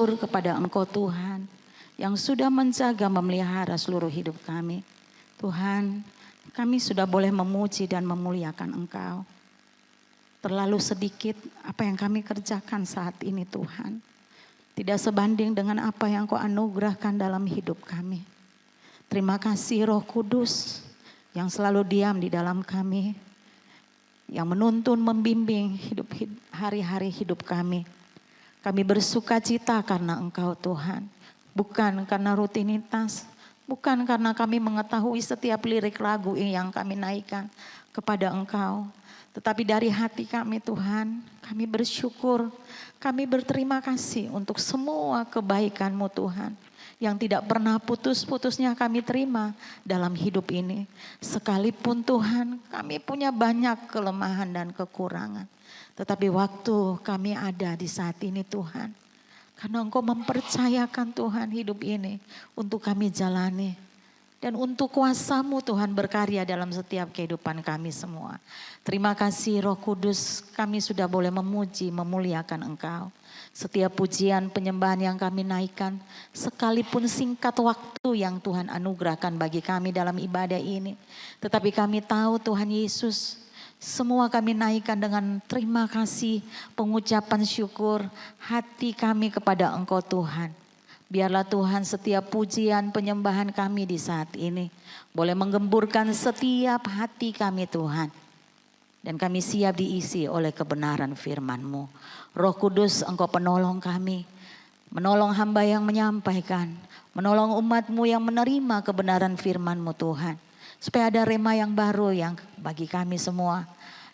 bersyukur kepada Engkau Tuhan yang sudah menjaga memelihara seluruh hidup kami. Tuhan, kami sudah boleh memuji dan memuliakan Engkau. Terlalu sedikit apa yang kami kerjakan saat ini Tuhan. Tidak sebanding dengan apa yang Kau anugerahkan dalam hidup kami. Terima kasih Roh Kudus yang selalu diam di dalam kami. Yang menuntun, membimbing hari-hari hidup kami. Kami bersuka cita karena Engkau Tuhan. Bukan karena rutinitas. Bukan karena kami mengetahui setiap lirik lagu yang kami naikkan kepada Engkau. Tetapi dari hati kami Tuhan, kami bersyukur. Kami berterima kasih untuk semua kebaikan-Mu Tuhan. Yang tidak pernah putus-putusnya kami terima dalam hidup ini. Sekalipun Tuhan kami punya banyak kelemahan dan kekurangan. Tetapi waktu kami ada di saat ini Tuhan. Karena Engkau mempercayakan Tuhan hidup ini untuk kami jalani. Dan untuk kuasa-Mu Tuhan berkarya dalam setiap kehidupan kami semua. Terima kasih Roh Kudus, kami sudah boleh memuji, memuliakan Engkau. Setiap pujian penyembahan yang kami naikkan, sekalipun singkat waktu yang Tuhan anugerahkan bagi kami dalam ibadah ini. Tetapi kami tahu Tuhan Yesus, semua kami naikkan dengan terima kasih, pengucapan syukur, hati kami kepada Engkau Tuhan. Biarlah Tuhan setiap pujian penyembahan kami di saat ini boleh menggemburkan setiap hati kami Tuhan. Dan kami siap diisi oleh kebenaran firman-Mu. Roh Kudus Engkau penolong kami. Menolong hamba yang menyampaikan. Menolong umat-Mu yang menerima kebenaran firman-Mu Tuhan. Supaya ada rema yang baru yang bagi kami semua.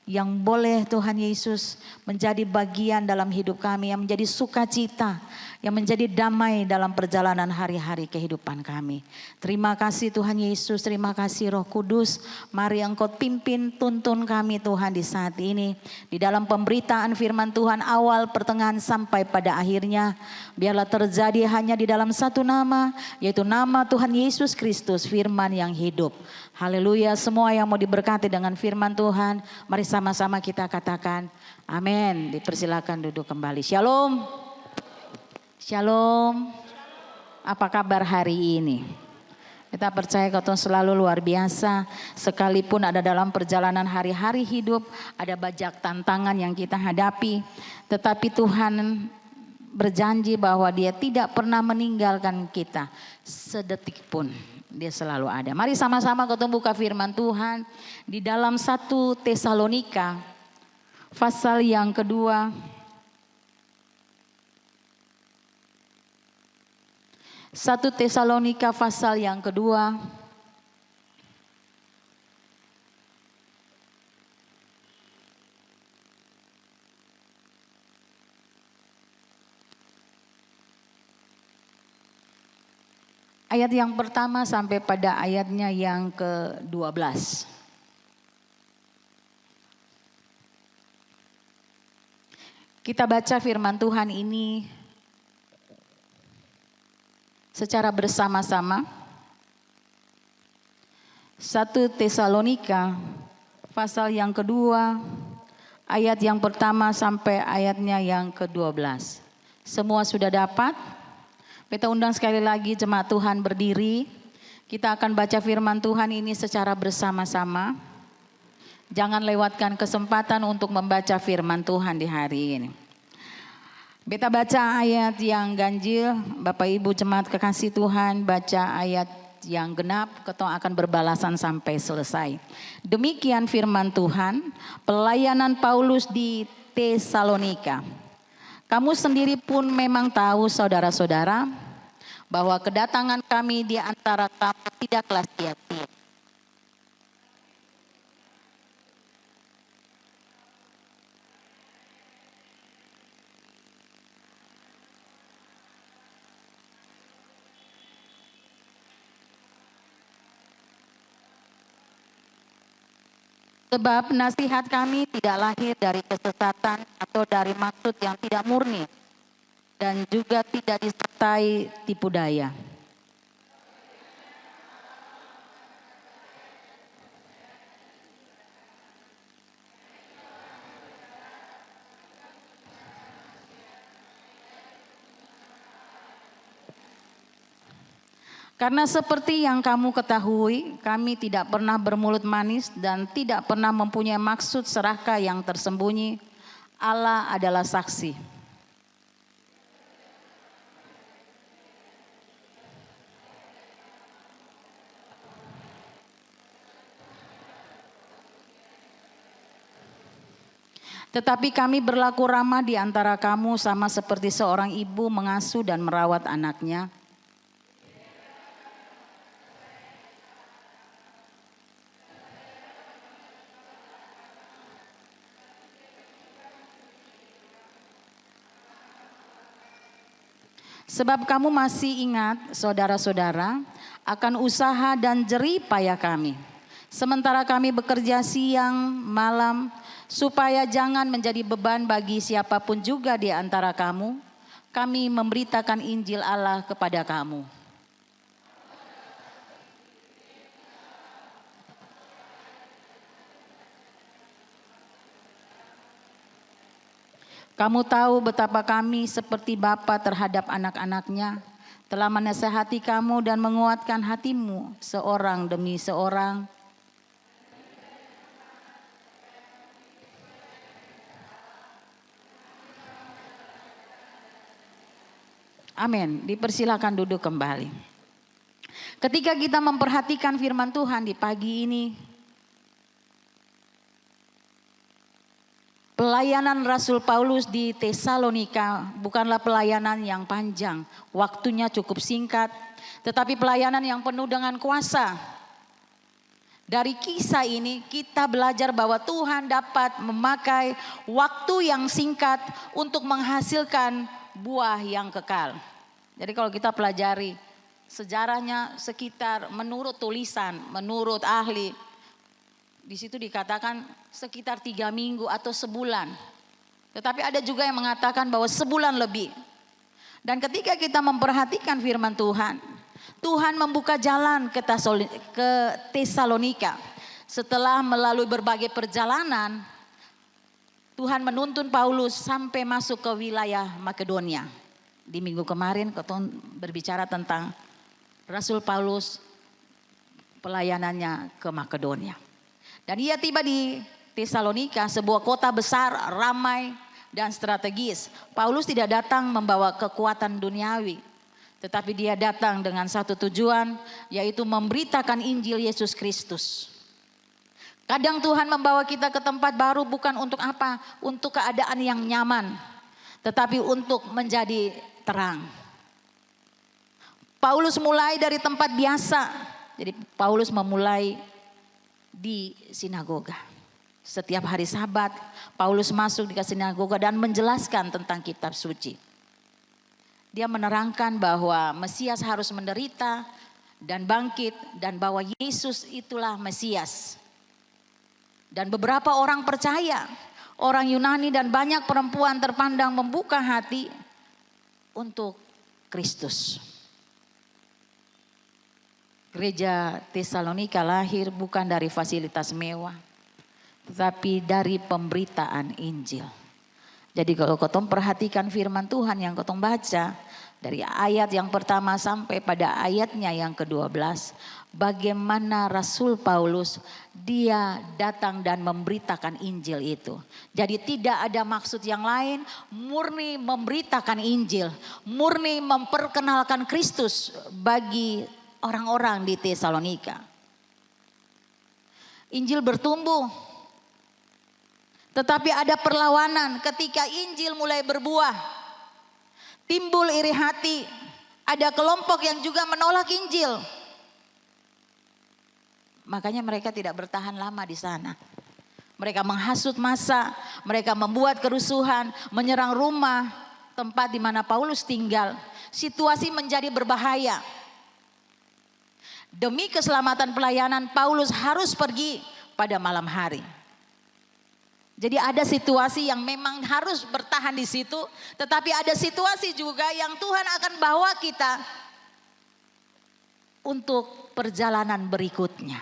Yang boleh Tuhan Yesus menjadi bagian dalam hidup kami. Yang menjadi sukacita. Yang menjadi damai dalam perjalanan hari-hari kehidupan kami. Terima kasih Tuhan Yesus, terima kasih Roh Kudus. Mari Engkau pimpin, tuntun kami Tuhan di saat ini. Di dalam pemberitaan firman Tuhan awal, pertengahan sampai pada akhirnya. Biarlah terjadi hanya di dalam satu nama, yaitu nama Tuhan Yesus Kristus, firman yang hidup. Haleluya, semua yang mau diberkati dengan firman Tuhan, mari sama-sama kita katakan amin. Dipersilakan duduk kembali. Shalom. Shalom, apa kabar hari ini? Kita percaya Tuhan selalu luar biasa. Sekalipun ada dalam perjalanan hari-hari hidup, ada banyak tantangan yang kita hadapi. Tetapi Tuhan berjanji bahwa Dia tidak pernah meninggalkan kita sedetik pun. Dia selalu ada. Mari sama-sama kita buka firman Tuhan di dalam 1 Tesalonika pasal yang kedua. 1 Tesalonika pasal yang kedua. Ayat yang pertama sampai pada ayatnya yang ke-12. Kita baca firman Tuhan ini secara bersama-sama. 1 Tesalonika pasal yang kedua ayat yang pertama sampai ayatnya yang ke-12. Semua sudah dapat? Kita undang sekali lagi jemaat Tuhan berdiri. Kita akan baca firman Tuhan ini secara bersama-sama. Jangan lewatkan kesempatan untuk membaca firman Tuhan di hari ini. Kita baca ayat yang ganjil, Bapak Ibu jemaat kekasih Tuhan, baca ayat yang genap, kita akan berbalasan sampai selesai. Demikian firman Tuhan, pelayanan Paulus di Tesalonika. Kamu sendiri pun memang tahu saudara-saudara, bahwa kedatangan kami di antara kamu tidaklah sia-sia. Sebab nasihat kami tidak lahir dari kesesatan atau dari maksud yang tidak murni. Dan juga tidak disertai tipu daya. Karena seperti yang kamu ketahui, kami tidak pernah bermulut manis dan tidak pernah mempunyai maksud serakah yang tersembunyi. Allah adalah saksi. Tetapi kami berlaku ramah di antara kamu sama seperti seorang ibu mengasuh dan merawat anaknya. Sebab kamu masih ingat, saudara-saudara, akan usaha dan jerih payah kami. Sementara kami bekerja siang, malam, supaya jangan menjadi beban bagi siapapun juga di antara kamu, kami memberitakan Injil Allah kepada kamu. Kamu tahu betapa kami seperti bapa terhadap anak-anaknya, telah menasehati kamu dan menguatkan hatimu seorang demi seorang. Amin. Dipersilakan duduk kembali. Ketika kita memperhatikan firman Tuhan di pagi ini, pelayanan Rasul Paulus di Tesalonika bukanlah pelayanan yang panjang, waktunya cukup singkat, tetapi pelayanan yang penuh dengan kuasa. Dari kisah ini kita belajar bahwa Tuhan dapat memakai waktu yang singkat untuk menghasilkan buah yang kekal. Jadi kalau kita pelajari sejarahnya sekitar menurut tulisan, menurut ahli, di situ dikatakan sekitar 3 minggu atau sebulan. Tetapi ada juga yang mengatakan bahwa sebulan lebih. Dan ketika kita memperhatikan firman Tuhan, Tuhan membuka jalan ke Tesalonika. Setelah melalui berbagai perjalanan, Tuhan menuntun Paulus sampai masuk ke wilayah Makedonia. Di minggu kemarin kita berbicara tentang Rasul Paulus pelayanannya ke Makedonia. Dan ia tiba di Tesalonika, sebuah kota besar, ramai dan strategis. Paulus tidak datang membawa kekuatan duniawi, tetapi dia datang dengan satu tujuan, yaitu memberitakan Injil Yesus Kristus. Kadang Tuhan membawa kita ke tempat baru bukan untuk apa? Untuk keadaan yang nyaman, tetapi untuk menjadi terang. Paulus mulai dari tempat biasa. Jadi Paulus memulai di sinagoga. Setiap hari Sabat Paulus masuk di sinagoga dan menjelaskan tentang kitab suci. Dia menerangkan bahwa Mesias harus menderita dan bangkit, dan bahwa Yesus itulah Mesias. Dan beberapa orang percaya, orang Yunani dan banyak perempuan terpandang membuka hati untuk Kristus. Gereja Tesalonika lahir bukan dari fasilitas mewah, tetapi dari pemberitaan Injil. Jadi kalau kotong perhatikan firman Tuhan yang kotong baca dari ayat yang pertama sampai pada ayatnya yang ke-12, bagaimana Rasul Paulus dia datang dan memberitakan Injil itu. Jadi tidak ada maksud yang lain, murni memberitakan Injil, murni memperkenalkan Kristus bagi orang-orang di Tesalonika. Injil bertumbuh, tetapi ada perlawanan ketika Injil mulai berbuah. Timbul iri hati, ada kelompok yang juga menolak Injil. Makanya mereka tidak bertahan lama di sana. Mereka menghasut massa, mereka membuat kerusuhan, menyerang rumah tempat di mana Paulus tinggal. Situasi menjadi berbahaya. Demi keselamatan pelayanan, Paulus harus pergi pada malam hari. Jadi ada situasi yang memang harus bertahan di situ, tetapi ada situasi juga yang Tuhan akan bawa kita untuk perjalanan berikutnya.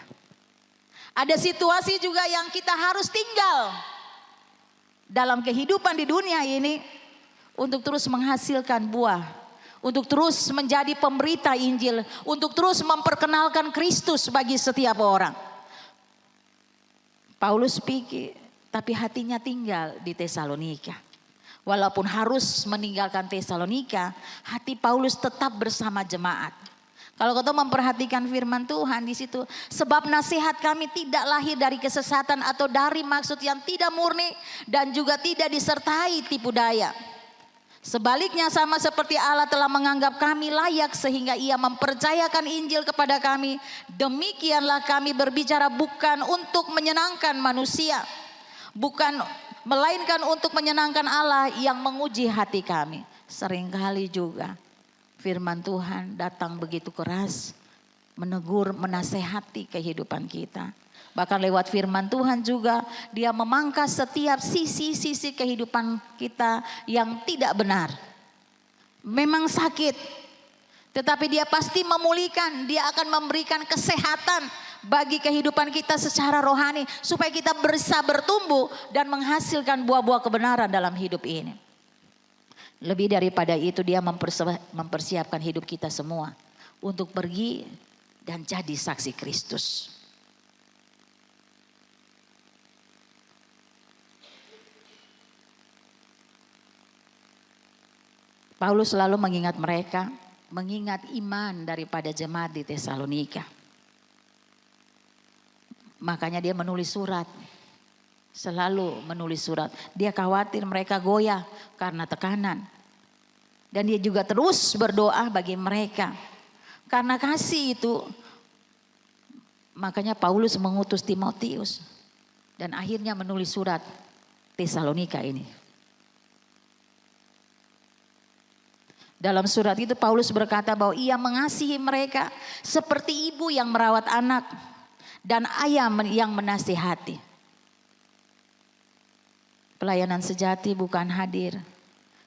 Ada situasi juga yang kita harus tinggal dalam kehidupan di dunia ini untuk terus menghasilkan buah, untuk terus menjadi pemberita Injil, untuk terus memperkenalkan Kristus bagi setiap orang. Paulus pikir, tapi hatinya tinggal di Tesalonika. Walaupun harus meninggalkan Tesalonika, hati Paulus tetap bersama jemaat. Kalau kita memperhatikan firman Tuhan di situ, sebab nasihat kami tidak lahir dari kesesatan atau dari maksud yang tidak murni dan juga tidak disertai tipu daya. Sebaliknya sama seperti Allah telah menganggap kami layak sehingga Ia mempercayakan Injil kepada kami, demikianlah kami berbicara bukan untuk menyenangkan manusia, melainkan untuk menyenangkan Allah yang menguji hati kami. Seringkali juga firman Tuhan datang begitu keras, menegur, menasehati kehidupan kita. Bahkan lewat firman Tuhan juga Dia memangkas setiap sisi-sisi kehidupan kita yang tidak benar. Memang sakit, tetapi Dia pasti memulihkan. Dia akan memberikan kesehatan bagi kehidupan kita secara rohani, supaya kita bisa bertumbuh dan menghasilkan buah-buah kebenaran dalam hidup ini. Lebih daripada itu, Dia mempersiapkan hidup kita semua untuk pergi dan jadi saksi Kristus. Paulus selalu mengingat mereka, mengingat iman daripada jemaat di Tesalonika. Makanya dia menulis surat, selalu menulis surat. Dia khawatir mereka goyah karena tekanan. Dan dia juga terus berdoa bagi mereka. Karena kasih itu, makanya Paulus mengutus Timotius. Dan akhirnya menulis surat Tesalonika ini. Dalam surat itu Paulus berkata bahwa ia mengasihi mereka seperti ibu yang merawat anak dan ayah yang menasihati. Pelayanan sejati bukan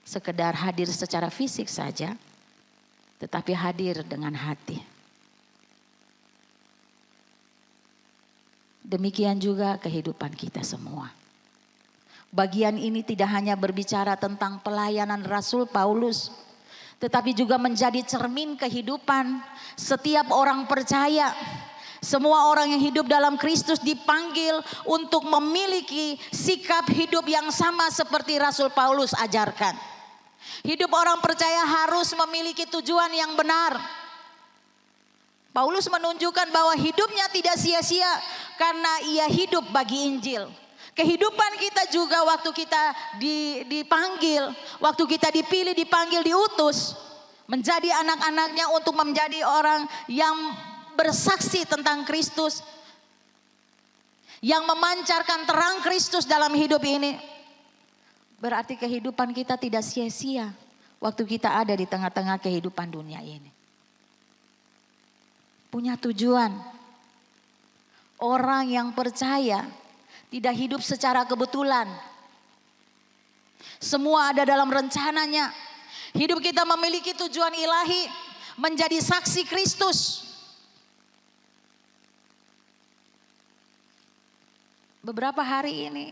sekedar hadir secara fisik saja, tetapi hadir dengan hati. Demikian juga kehidupan kita semua. Bagian ini tidak hanya berbicara tentang pelayanan Rasul Paulus, tetapi juga menjadi cermin kehidupan setiap orang percaya. Semua orang yang hidup dalam Kristus dipanggil untuk memiliki sikap hidup yang sama seperti Rasul Paulus ajarkan. Hidup orang percaya harus memiliki tujuan yang benar. Paulus menunjukkan bahwa hidupnya tidak sia-sia karena ia hidup bagi Injil. Kehidupan kita juga waktu kita dipanggil, waktu kita dipilih, dipanggil, diutus menjadi anak-anaknya untuk menjadi orang yang bersaksi tentang Kristus, yang memancarkan terang Kristus dalam hidup ini. Berarti kehidupan kita tidak sia-sia waktu kita ada di tengah-tengah kehidupan dunia ini. Punya tujuan. Orang yang percaya tidak hidup secara kebetulan. Semua ada dalam rencananya. Hidup kita memiliki tujuan ilahi, menjadi saksi Kristus. Beberapa hari ini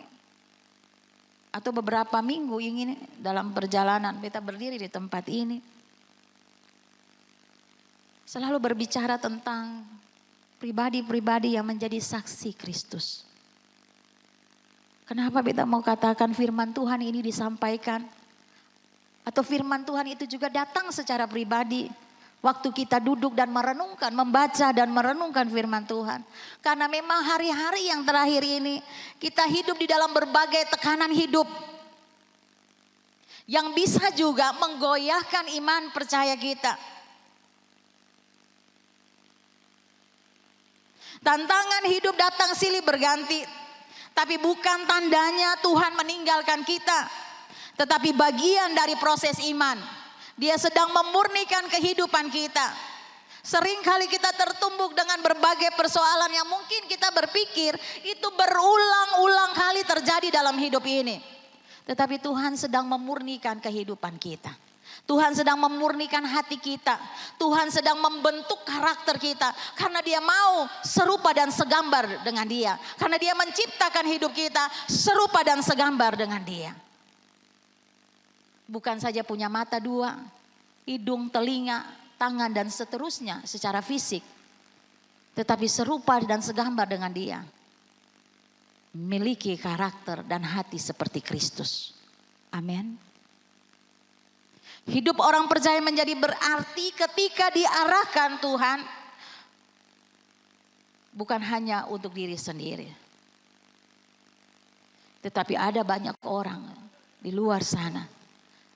atau beberapa minggu ini dalam perjalanan kita berdiri di tempat ini, selalu berbicara tentang pribadi-pribadi yang menjadi saksi Kristus. Kenapa kita mau katakan firman Tuhan ini disampaikan? Atau firman Tuhan itu juga datang secara pribadi. Waktu kita duduk dan merenungkan, membaca dan merenungkan firman Tuhan. Karena memang hari-hari yang terakhir ini kita hidup di dalam berbagai tekanan hidup. Yang bisa juga menggoyahkan iman percaya kita. Tantangan hidup datang silih berganti. Tapi bukan tandanya Tuhan meninggalkan kita. Tetapi bagian dari proses iman. Dia sedang memurnikan kehidupan kita. Seringkali kita tertumbuk dengan berbagai persoalan yang mungkin kita berpikir itu berulang-ulang kali terjadi dalam hidup ini. Tetapi Tuhan sedang memurnikan kehidupan kita. Tuhan sedang memurnikan hati kita. Tuhan sedang membentuk karakter kita. Karena Dia mau serupa dan segambar dengan Dia. Karena Dia menciptakan hidup kita serupa dan segambar dengan Dia. Bukan saja punya mata dua, hidung, telinga, tangan dan seterusnya secara fisik. Tetapi serupa dan segambar dengan dia. Memiliki karakter dan hati seperti Kristus. Amin. Hidup orang percaya menjadi berarti ketika diarahkan Tuhan. Bukan hanya untuk diri sendiri. Tetapi ada banyak orang di luar sana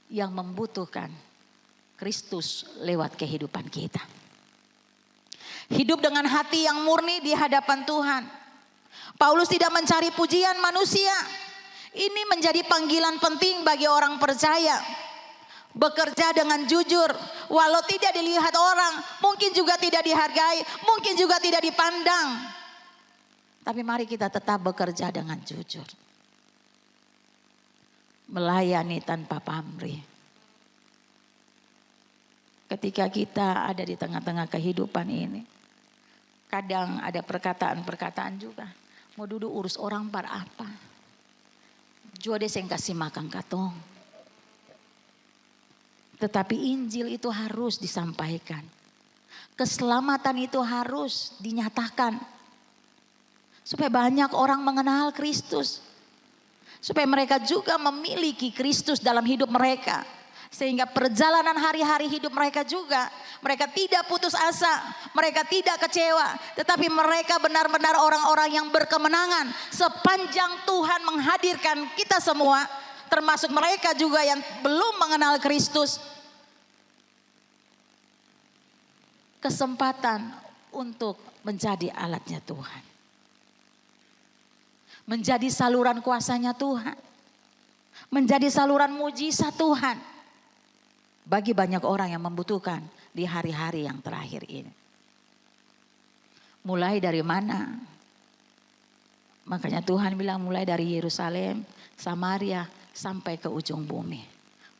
yang membutuhkan Kristus lewat kehidupan kita. Hidup dengan hati yang murni di hadapan Tuhan. Paulus tidak mencari pujian manusia. Ini menjadi panggilan penting bagi orang percaya. Bekerja dengan jujur, walau tidak dilihat orang, mungkin juga tidak dihargai, mungkin juga tidak dipandang. Tapi mari kita tetap bekerja dengan jujur. Melayani tanpa pamrih. Ketika kita ada di tengah-tengah kehidupan ini, kadang ada perkataan-perkataan juga. Mau duduk urus orang par apa? Jua deh yang kasih makan katong. Tetapi Injil itu harus disampaikan. Keselamatan itu harus dinyatakan. Supaya banyak orang mengenal Kristus. Supaya mereka juga memiliki Kristus dalam hidup mereka. Sehingga perjalanan hari-hari hidup mereka juga. Mereka tidak putus asa. Mereka tidak kecewa. Tetapi mereka benar-benar orang-orang yang berkemenangan. Sepanjang Tuhan menghadirkan kita semua. Termasuk mereka juga yang belum mengenal Kristus. Kesempatan untuk menjadi alatnya Tuhan. Menjadi saluran kuasanya Tuhan. Menjadi saluran mujizat Tuhan. Bagi banyak orang yang membutuhkan di hari-hari yang terakhir ini. Mulai dari mana? Makanya Tuhan bilang mulai dari Yerusalem, Samaria, sampai ke ujung bumi.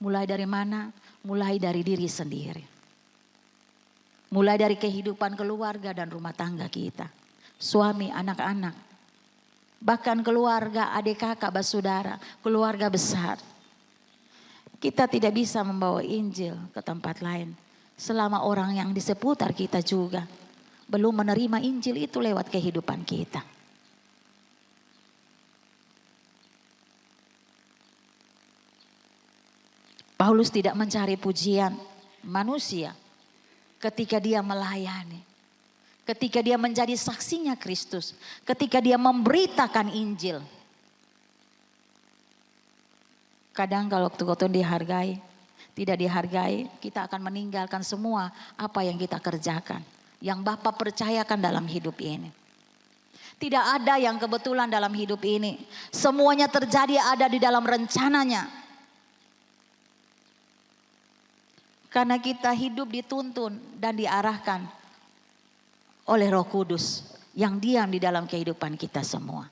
Mulai dari mana? Mulai dari diri sendiri. Mulai dari kehidupan keluarga dan rumah tangga kita. Suami, anak-anak. Bahkan keluarga, adik kakak, bersaudara, keluarga besar. Kita tidak bisa membawa Injil ke tempat lain. Selama orang yang di seputar kita juga belum menerima Injil itu lewat kehidupan kita. Paulus tidak mencari pujian manusia ketika dia melayani. Ketika dia menjadi saksinya Kristus. Ketika dia memberitakan Injil. Kadang kalau waktu dihargai, tidak dihargai, kita akan meninggalkan semua apa yang kita kerjakan. Yang Bapa percayakan dalam hidup ini. Tidak ada yang kebetulan dalam hidup ini. Semuanya terjadi ada di dalam rencananya. Karena kita hidup dituntun dan diarahkan oleh Roh Kudus yang diam di dalam kehidupan kita semua.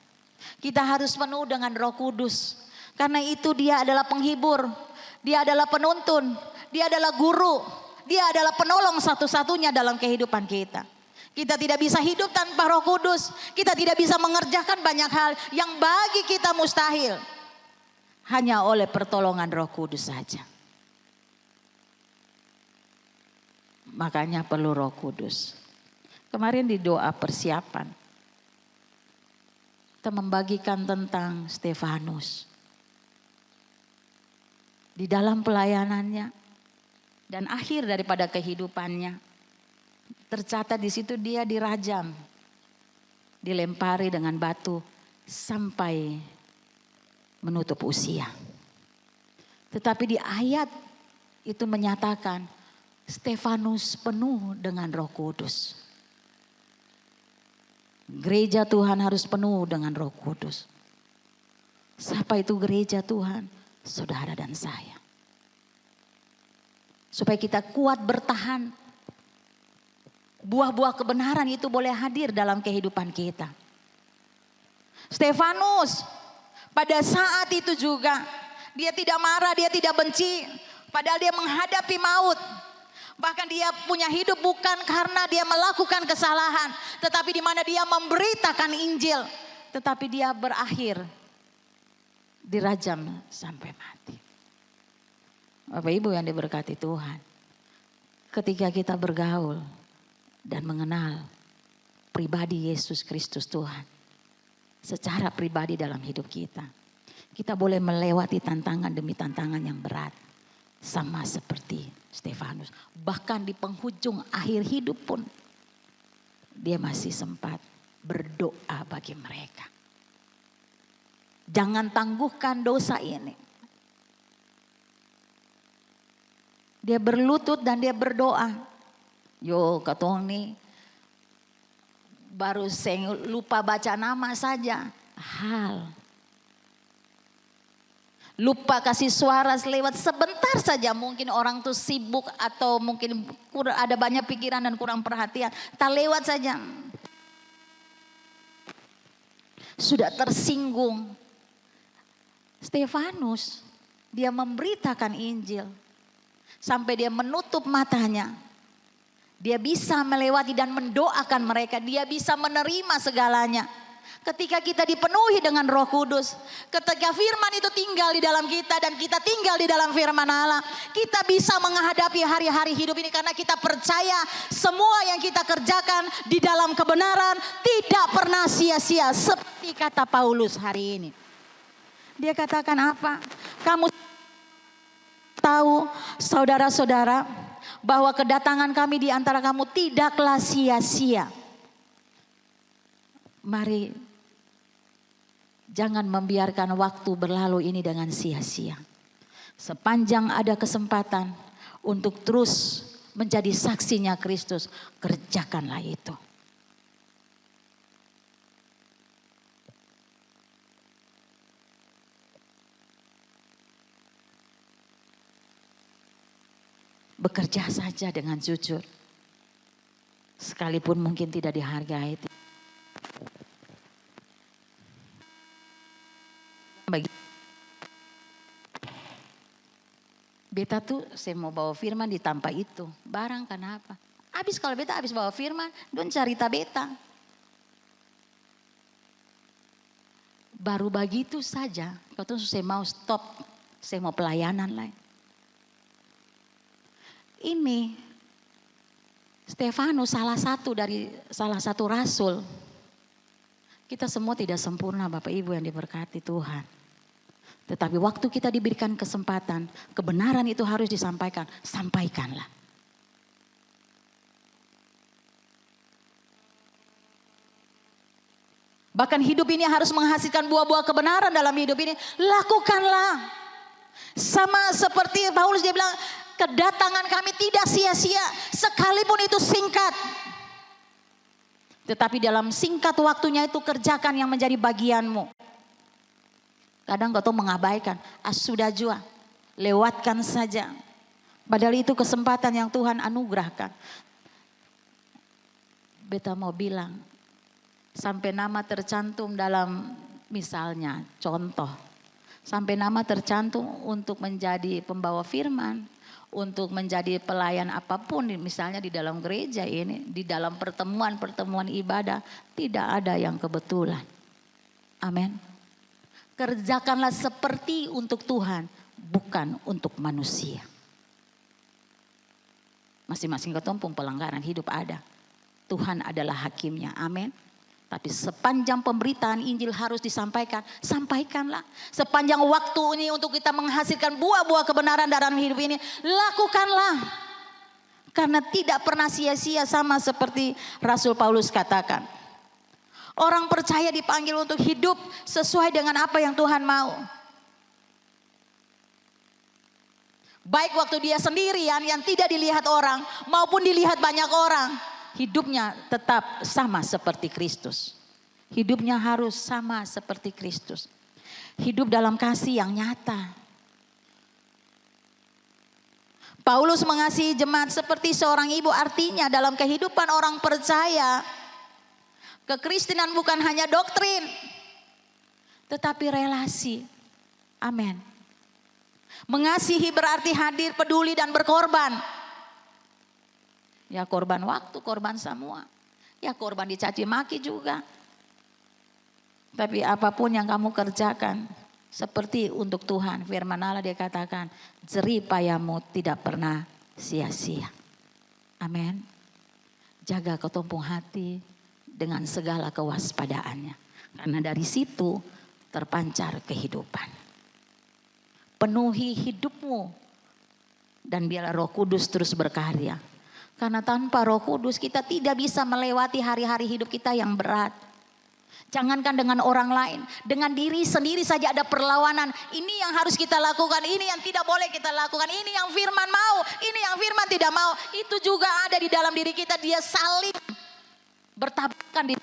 Kita harus penuh dengan Roh Kudus. Karena itu dia adalah penghibur, dia adalah penuntun, dia adalah guru, dia adalah penolong satu-satunya dalam kehidupan kita. Kita tidak bisa hidup tanpa Roh Kudus. Kita tidak bisa mengerjakan banyak hal yang bagi kita mustahil. Hanya oleh pertolongan Roh Kudus saja. Makanya perlu Roh Kudus. Kemarin di doa persiapan, kita membagikan tentang Stefanus. Di dalam pelayanannya dan akhir daripada kehidupannya, tercatat di situ dia dirajam, dilempari dengan batu sampai menutup usia. Tetapi di ayat itu menyatakan Stefanus penuh dengan Roh Kudus. Gereja Tuhan harus penuh dengan Roh Kudus. Siapa itu gereja Tuhan? Saudara dan saya. Supaya kita kuat bertahan. Buah-buah kebenaran itu boleh hadir dalam kehidupan kita. Stefanus pada saat itu juga dia tidak marah, dia tidak benci. Padahal dia menghadapi maut. Bahkan dia punya hidup bukan karena dia melakukan kesalahan. Tetapi di mana dia memberitakan Injil. Tetapi dia berakhir dirajam sampai mati. Bapak Ibu yang diberkati Tuhan. ketika kita bergaul dan mengenal pribadi Yesus Kristus Tuhan secara pribadi dalam hidup kita, kita boleh melewati tantangan demi tantangan yang berat. Sama seperti Stefanus. Bahkan di penghujung akhir hidup pun dia masih sempat berdoa bagi mereka. Jangan tangguhkan dosa ini. Dia berlutut dan dia berdoa. Yo katong nih baru saya lupa baca nama saja. Lupa kasih suara lewat sebentar saja, mungkin orang tuh sibuk atau mungkin ada banyak pikiran dan kurang perhatian. Tak lewat saja. Sudah tersinggung. Stefanus, dia memberitakan Injil. Sampai dia menutup matanya. Dia bisa melewati dan mendoakan mereka. Dia bisa menerima segalanya. Ketika kita dipenuhi dengan Roh Kudus, ketika firman itu tinggal di dalam kita dan kita tinggal di dalam firman Allah, kita bisa menghadapi hari-hari hidup ini karena kita percaya semua yang kita kerjakan di dalam kebenaran tidak pernah sia-sia. Seperti kata Paulus hari ini. Dia katakan apa? Kamu tahu saudara-saudara bahwa kedatangan kami di antara kamu tidaklah sia-sia. Mari jangan membiarkan waktu berlalu ini dengan sia-sia. Sepanjang ada kesempatan untuk terus menjadi saksinya Kristus, kerjakanlah itu. Bekerja saja dengan jujur. Sekalipun mungkin tidak dihargai. Beta tuh saya mau bawa firman di tanpa itu. Barang kenapa? Habis kalau beta habis bawa firman, don cerita beta. Baru begitu saja, kalau saya mau stop, saya mau pelayanan lain. Ini Stefanus salah satu rasul. Kita semua tidak sempurna Bapak Ibu yang diberkati Tuhan. Tetapi waktu kita diberikan kesempatan, kebenaran itu harus disampaikan, sampaikanlah. Bahkan hidup ini harus menghasilkan buah-buah kebenaran dalam hidup ini, lakukanlah. Sama seperti Paulus dia bilang, kedatangan kami tidak sia-sia, sekalipun itu singkat. Tetapi dalam singkat waktunya itu kerjakan yang menjadi bagianmu. Kadang kau tuh mengabaikan, sudah jua, lewatkan saja. Padahal itu kesempatan yang Tuhan anugerahkan. Beta mau bilang, sampai nama tercantum dalam misalnya contoh. Sampai nama tercantum untuk menjadi pembawa firman. Untuk menjadi pelayan apapun misalnya di dalam gereja ini. Di dalam pertemuan-pertemuan ibadah. Tidak ada yang kebetulan. Amin. Kerjakanlah seperti untuk Tuhan. Bukan untuk manusia. Masing-masing ketumpung pelanggaran hidup ada. Tuhan adalah hakimnya. Amin. Tapi sepanjang pemberitaan Injil harus disampaikan, sampaikanlah. Sepanjang waktu ini untuk kita menghasilkan buah-buah kebenaran dalam hidup ini, lakukanlah. Karena tidak pernah sia-sia, sama seperti Rasul Paulus katakan. Orang percaya dipanggil untuk hidup sesuai dengan apa yang Tuhan mau. Baik waktu dia sendirian yang tidak dilihat orang maupun dilihat banyak orang. Hidupnya tetap sama seperti Kristus. Hidupnya harus sama seperti Kristus. Hidup dalam kasih yang nyata. Paulus mengasihi jemaat seperti seorang ibu, artinya dalam kehidupan orang percaya. Kekristenan bukan hanya doktrin. Tetapi relasi. Amin. Mengasihi berarti hadir, peduli dan berkorban. Ya korban waktu, korban semua. Ya korban dicaci maki juga. Tapi apapun yang kamu kerjakan seperti untuk Tuhan. Firman Allah dia katakan, jerih payahmu tidak pernah sia-sia. Amin. Jaga ketumpung hati dengan segala kewaspadaannya. Karena dari situ terpancar kehidupan. Penuhi hidupmu dan biarlah Roh Kudus terus berkarya. Karena tanpa Roh Kudus kita tidak bisa melewati hari-hari hidup kita yang berat. Jangankan dengan orang lain, dengan diri sendiri saja ada perlawanan. Ini yang harus kita lakukan, ini yang tidak boleh kita lakukan. Ini yang firman mau, ini yang firman tidak mau. Itu juga ada di dalam diri kita, dia saling bertabrakan di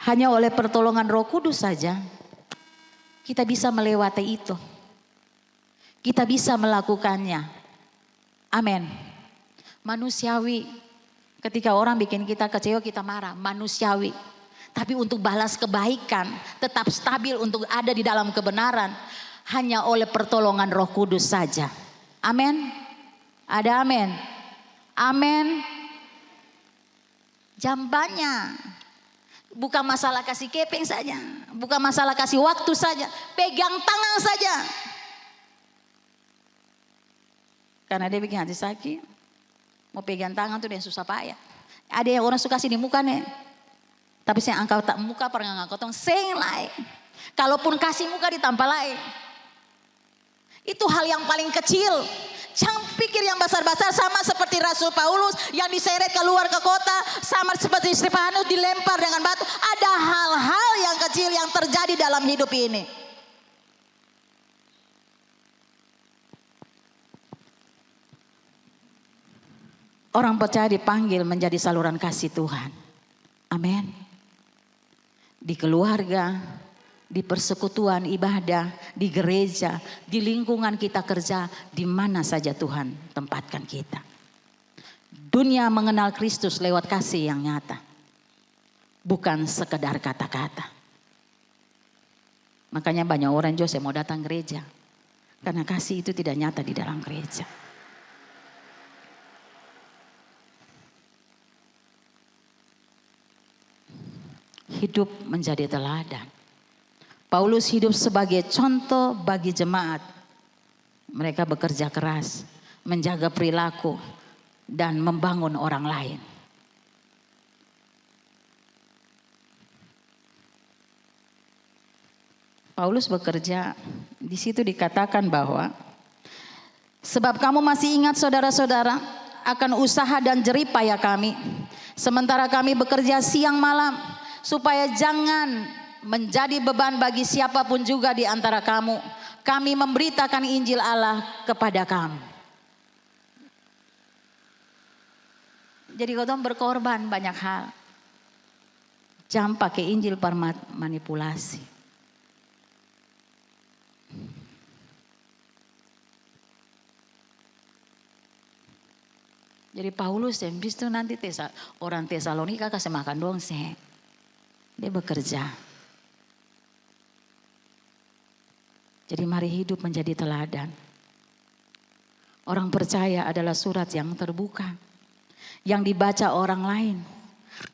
hanya oleh pertolongan Roh Kudus saja kita bisa melewati itu. Kita bisa melakukannya. Amin. Manusiawi. Ketika orang bikin kita kecewa kita marah. Manusiawi. Tapi untuk balas kebaikan. Tetap stabil untuk ada di dalam kebenaran. Hanya oleh pertolongan Roh Kudus saja. Amin. Ada amin. Amin. Jambannya. Bukan masalah kasih keping saja. Bukan masalah kasih waktu saja. Pegang tangan saja. Karena dia bikin hati sakit. Mau pegang tangan tuh dia susah payah. Ada yang orang suka sini muka nih. Tapi saya angkat tak muka pernah ngangkotong seng lain. Kalaupun kasih muka ditampal lain. Itu hal yang paling kecil. Jangan pikir yang besar-besar sama seperti Rasul Paulus yang diseret keluar ke kota. Sama seperti Stefanus dilempar dengan batu. Ada hal-hal yang kecil yang terjadi dalam hidup ini. Orang percaya dipanggil menjadi saluran kasih Tuhan. Amin. Di keluarga, di persekutuan ibadah, di gereja, di lingkungan kita kerja, di mana saja Tuhan tempatkan kita. Dunia mengenal Kristus lewat kasih yang nyata. Bukan sekedar kata-kata. Makanya banyak orang juga saya mau datang gereja. Karena kasih itu tidak nyata di dalam gereja. Hidup menjadi teladan. Paulus hidup sebagai contoh bagi jemaat. Mereka bekerja keras, menjaga perilaku, dan membangun orang lain. Paulus bekerja, di situ dikatakan bahwa sebab kamu masih ingat saudara-saudara akan usaha dan jerih payah kami. Sementara kami bekerja siang malam. Supaya jangan menjadi beban bagi siapapun juga di antara kamu. Kami memberitakan Injil Allah kepada kamu. Jadi kau berkorban banyak hal. Jangan pakai Injil manipulasi. Jadi Paulus yang itu nanti orang Tesalonika kasih makan doang sih. Dia bekerja. Jadi mari hidup menjadi teladan. Orang percaya adalah surat yang terbuka. Yang dibaca orang lain.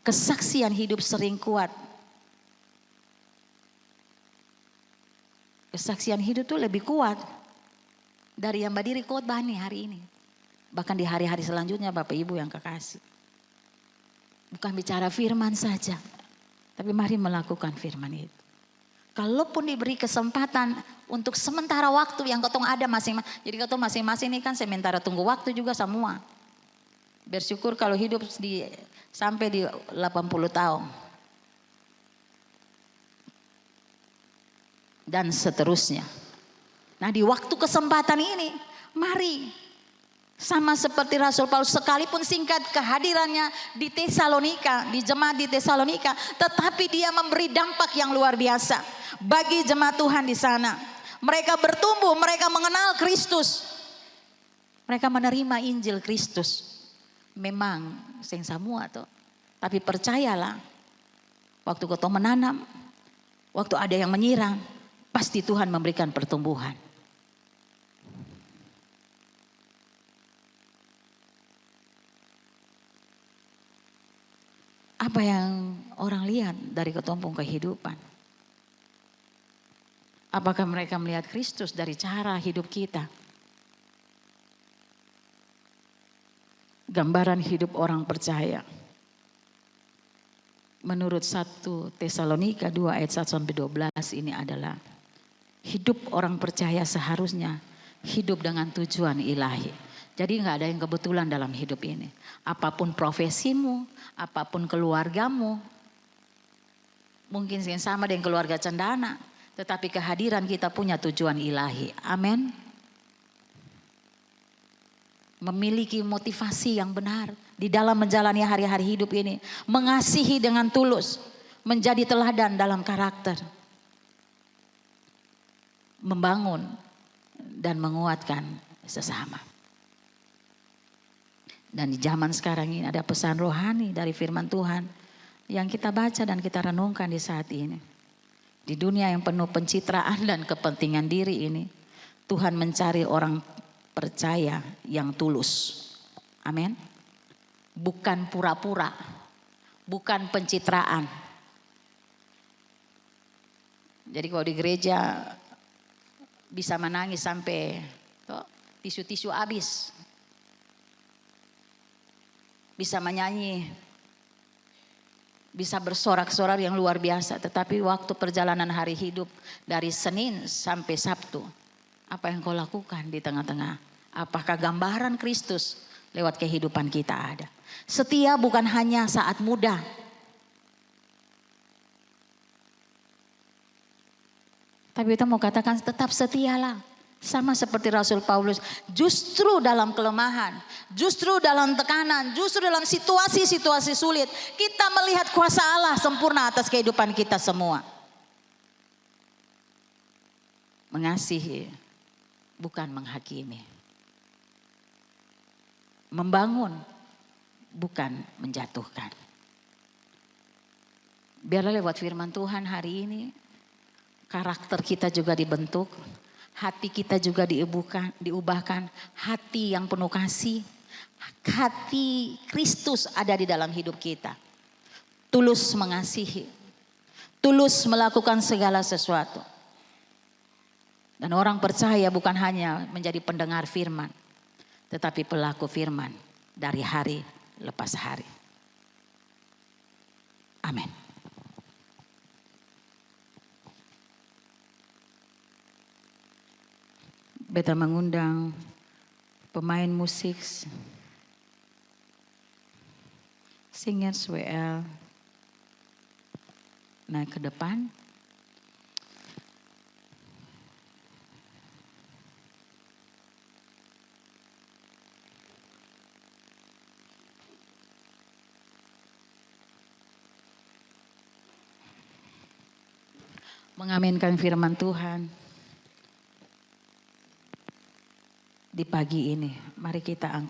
Kesaksian hidup sering kuat. Kesaksian hidup itu lebih kuat. Dari yang berdiri khotbah nih hari ini. Bahkan di hari-hari selanjutnya Bapak Ibu yang kekasih. Bukan bicara firman saja. Tapi mari melakukan firman itu. Kalaupun diberi kesempatan untuk sementara waktu yang ketong ada masing-masing. Jadi ketong masing-masing ini kan sementara tunggu waktu juga semua. Bersyukur kalau hidup sampai di 80 tahun. Dan seterusnya. Nah di waktu kesempatan ini mari. Sama seperti Rasul Paulus sekalipun singkat kehadirannya di Tesalonika, di jemaat di Tesalonika, tetapi dia memberi dampak yang luar biasa bagi jemaat Tuhan di sana. Mereka bertumbuh, mereka mengenal Kristus. Mereka menerima Injil Kristus. Memang sing semua tuh. Tapi percayalah, waktu kau menanam, waktu ada yang menyiram, pasti Tuhan memberikan pertumbuhan. Apa yang orang lihat dari ketumpung kehidupan? Apakah mereka melihat Kristus dari cara hidup kita? Gambaran hidup orang percaya. Menurut 1 Tesalonika 2 ayat 1-12 ini adalah hidup orang percaya seharusnya hidup dengan tujuan ilahi. Jadi nggak ada yang kebetulan dalam hidup ini. Apapun profesimu, apapun keluargamu, mungkin yang sama dengan keluarga cendana, tetapi kehadiran kita punya tujuan ilahi. Amin. Memiliki motivasi yang benar di dalam menjalani hari-hari hidup ini. Mengasihi dengan tulus, menjadi teladan dalam karakter. Membangun dan menguatkan sesama. Dan di zaman sekarang ini ada pesan rohani dari firman Tuhan yang kita baca dan kita renungkan di saat ini. Di dunia yang penuh pencitraan dan kepentingan diri ini, Tuhan mencari orang percaya yang tulus. Amin. Bukan pura-pura, bukan pencitraan. Jadi kalau di gereja bisa menangis sampai tisu-tisu habis. Bisa menyanyi, bisa bersorak-sorak yang luar biasa. Tetapi waktu perjalanan hari hidup dari Senin sampai Sabtu, apa yang kau lakukan di tengah-tengah? Apakah gambaran Kristus lewat kehidupan kita ada? Setia bukan hanya saat muda. Tapi kita mau katakan tetap setialah. Sama seperti Rasul Paulus, justru dalam kelemahan, justru dalam tekanan, justru dalam situasi-situasi sulit, kita melihat kuasa Allah sempurna atas kehidupan kita semua. Mengasihi, bukan menghakimi. Membangun, bukan menjatuhkan. Biarlah lewat firman Tuhan hari ini, karakter kita juga dibentuk. Hati kita juga diubahkan, hati yang penuh kasih, hati Kristus ada di dalam hidup kita. Tulus mengasihi, tulus melakukan segala sesuatu. Dan orang percaya bukan hanya menjadi pendengar firman, tetapi pelaku firman dari hari lepas hari. Amin. Beta mengundang pemain musik, singers WL naik ke depan. Mengaminkan firman Tuhan. Di pagi ini, mari kita angkat